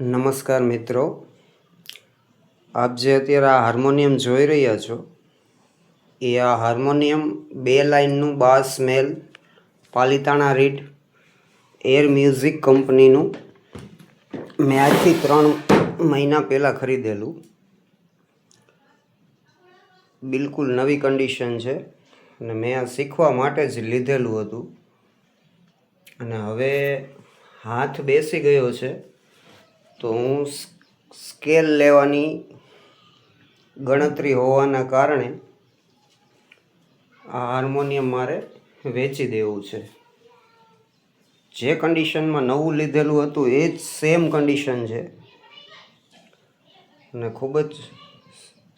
નમસ્કાર મિત્રો, આપ જે અત્યારે આ હાર્મોનિયમ જોઈ રહ્યા છો એ આ હાર્મોનિયમ 2 લાઇનનું બાસ મેલ પાલિતાણા રીડ એર મ્યુઝિક કંપનીનું મેં આજથી 3 મહિના પહેલાં ખરીદેલું. બિલકુલ નવી કન્ડિશન છે અને મેં આ શીખવા માટે જ લીધેલું હતું અને હવે હાથ બેસી ગયો છે તો હું સ્કેલ લેવાની ગણતરી હોવાના કારણે આ હાર્મોનિયમ મારે વેચી દેવું છે. જે કન્ડિશનમાં નવું લીધેલું હતું એ જ સેમ કન્ડિશન છે અને ખૂબ જ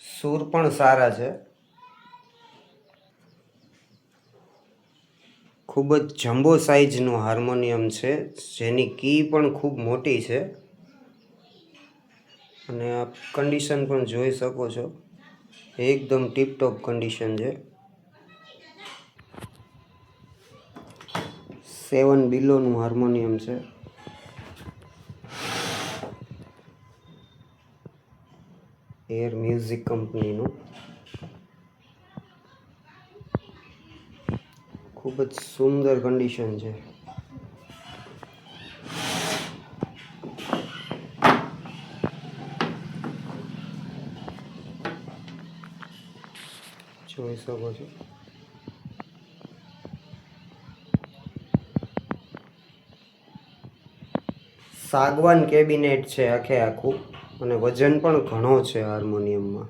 સૂર પણ સારા છે. ખૂબ જ જમ્બો સાઇઝનું હાર્મોનિયમ છે જેની કી પણ ખૂબ મોટી છે અને આ કન્ડિશન પણ જોઈ શકો છો, એકદમ ટીપટોપ કન્ડિશન છે. 7 બિલોનું હાર્મોનિયમ છે. એર મ્યુઝિક કંપનીનું ખૂબ જ સુંદર કન્ડિશન છે. જોઈ શકો છો. સાગવાન કેબિનેટ છે આખે આખું અને વજન પણ ઘણો છે હાર્મોનિયમમાં.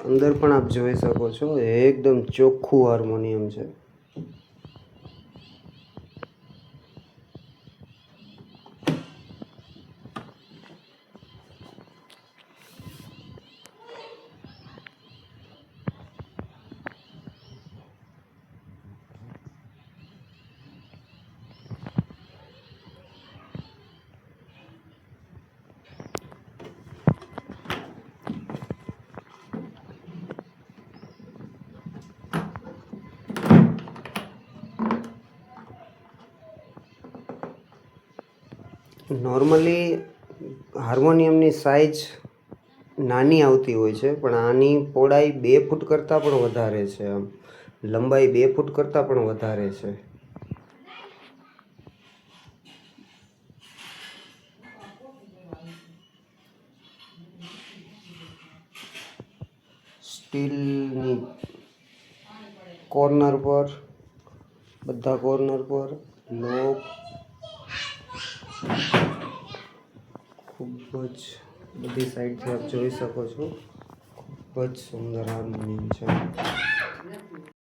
અંદર પણ આપ જોઈ શકો છો, એકદમ ચોખ્ખું હાર્મોનિયમ છે. નોર્મલી હાર્મોનિયમની સાઇઝ નાની આવતી હોય છે પણ આની પહોળાઈ 2 ફૂટ કરતાં પણ વધારે છે. આમ લંબાઈ 2 ફૂટ કરતાં પણ વધારે છે. સ્ટીલની કોર્નર પર, બધા કોર્નર પર લોક ખૂબ જ બધી સાઈડથી આપ જોઈ શકો છો. ખૂબ જ સુંદર હાર્મોનિયમ છે.